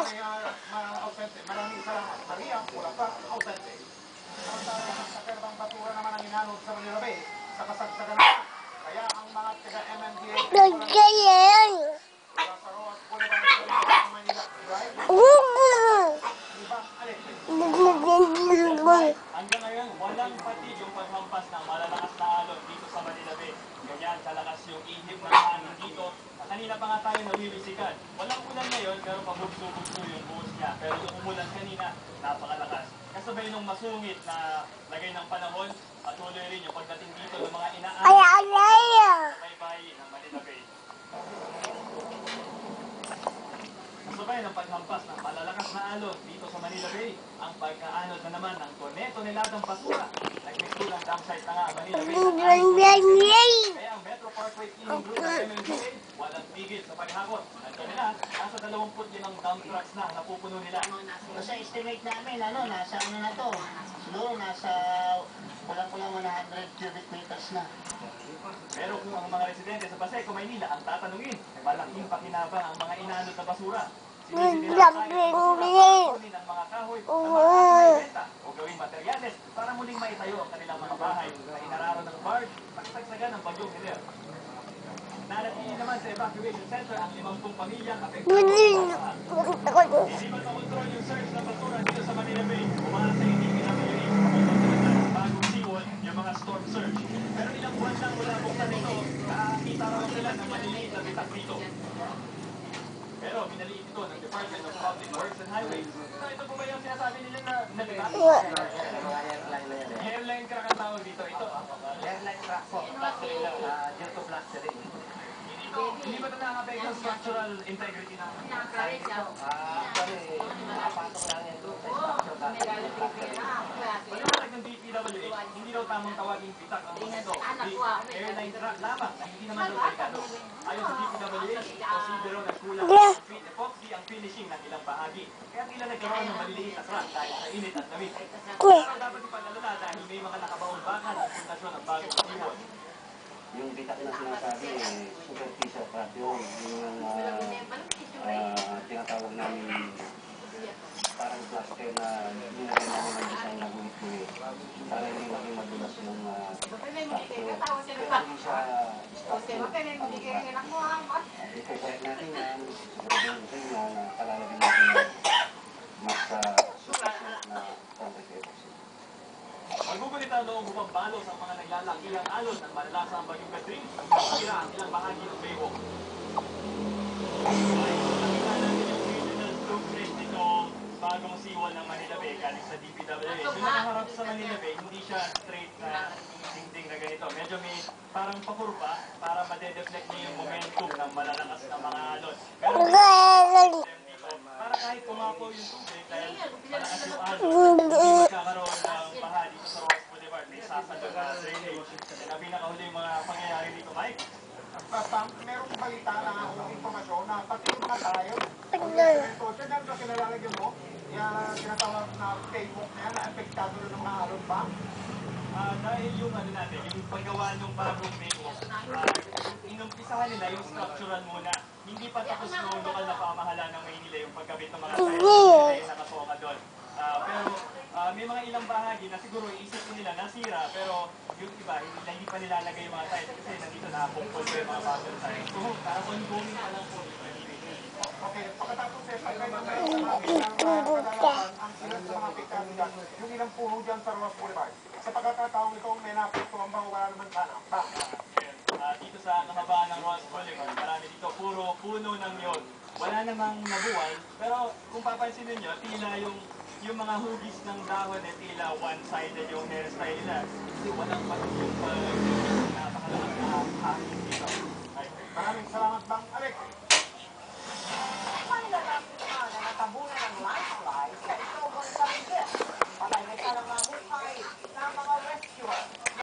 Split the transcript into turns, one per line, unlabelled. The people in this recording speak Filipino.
Maraming salamat. Maria, wala pa, ausente. Sa Kerbang Basura naman ang inanod sa Manila Bay sa kasagsagan na. Kaya ang mga taga-MMDA wala sa Roas Boulevard sa Manila Drive.
Hanggang ngayon, walang patid yung paghampas ng malalakas na alon dito sa Manila Bay. Ganyan kalakas yung ihip ng hangin dito. Kanina pa nga tayo nawibisikan. Walang ulan ngayon pero pabugso-bugso yung buhos niya. Pero yung umulan kanina, napakalakas. Kasabay nung masungit na lagay ng panahon, patuloy rin yung pagdating dito ng mga baybay ng Manila Bay. Kasabay ng paghampas ng malalakas na alon dito sa Manila Bay, ang pagkaanod na naman ng toneladang basura. Nagmisulang dump site na nga ang Manila Bay. Kaya ang Metro Parkway Cleaning Group ng MMDA, walang tigil sa paghakot. Nandito nila, nasa 25 dump trucks na napupuno nila.
Sa estimate namin, nasa na to? Siguro nasa kulang-kulang 100 cubic meters na.
Pero kung ang mga residente sa Paseco, Maynila ang tatanungin, malaking pakinabang ang mga inanod na basura. Sinisin nila ang kunin ang mga kahoy na maibenta o gawing materyales para muling maitayo ang kanilang mga bahay na inararo ng barge pagsagsagan ng bagyong Hilaire. Nanatili naman sa evacuation center ang 50 pamilyang apektado sa baha. Hindi makontrol yung surge ng basura dito sa Manila Bay. Umasa yung DPWH ng bagong seawall yung mga storm surge. Pero ilang buwan lang mula buksan nito, nakakita raw sila ng maliliit na bitak dito. Pero pinaliit ito ng Department of Public Works and Highways. Ito po ba yung sinasabi nila na nabitak? Airline crack ang tawag dito. Ito.
Airline crack po. Due to fluctuate.
Hindi ba ito nakaka-apekto ang structural integrity na?
Actually, nakapatok lang yan doon sa structural.
Paliwanag ng DPWH, hindi daw tamang tawaging bitak ang ito. Airline crack lamang, hindi naman daw delikado. Ayon sa DPWH, considero na kulang ang concrete epoxy ang finishing ng ilang bahagi. Kaya tila nagkaroon ng maliliit na crack dahil sa init at lamig. Pero dapat ipag-alala dahil may mga nakabaong bakal ang pundasyon ng bagong seawall.
Yung bitak na sinasabi, superficial crack yun. Yung tinatawag namin parang plaster na nilagyan namin ng design na gulit-gulit. Para hindi maging madulas yung structure. Hindi siya structure. I-correct natin yan. Siguraduhin natin na palalagyan natin mas sufficient na concrete epoxy.
Magugulita noong bumabalo sa mga naglalakilang alon ng malalakas ang bagyong Catherine, nasira ang ilang bahagi ng baywalk. Nakita natin yung regional blueprint nitong bagong seawall ng Manila Bay galing sa DPWH. Yung nakaharap sa Manila Bay, hindi siya straight na dingding na ganito. Medyo may parang pakurba para madedeflect niya yung momentum ng malalakas na mga alon. Pero para kahit pumapo yung tubig dahil malakas yung alon, hindi magkakaroon ng baha dito sa Roas Boulevard. May sasagdag na drainage. Yan ang pinakahuli yung mga pangyayari dito, Mike.
Merong balita na akong informasyon na pati yung mga tayo. Diyan ba kinalalagyan mo? Yung tinatawag na Facebook na yan, na apektado na ng mga alon ba?
Dahil yung ano natin, yung paggawa ng bagong baywalk, inumpisahan nila yung structural muna. Hindi pa tapos yung lokal na pamahalaan ng Maynila yung pagkabit ng mga tayo yung nakasoka doon. Pero may mga ilang bahagi na siguro iisipin nila nasira, pero yung iba, hindi pa nilalagay yung mga tayo kasi nandito nakapungkol pa yung mga bagong tayo. So, ongoing pa lang po.
Okay, pagkatapos sa ang ilan sa mga apektado dyan, yung ilang puno dyan sa Roas Boulevard. Sa pagkakataong ito, may napagtuwang ba o wala naman ka na?
Dito sa kahabaan ng Roas Boulevard, marami dito, puro puno ng yun. Wala namang nabuwal, pero kung papansin ninyo, tila yung mga hugis ng dahon ay tila one-sided yung hairstyle nila. Kasi walang patulong pa napakalakas na hangin dito.
Maraming salamat, Bang Alec.
Paano natabunan ng landslide?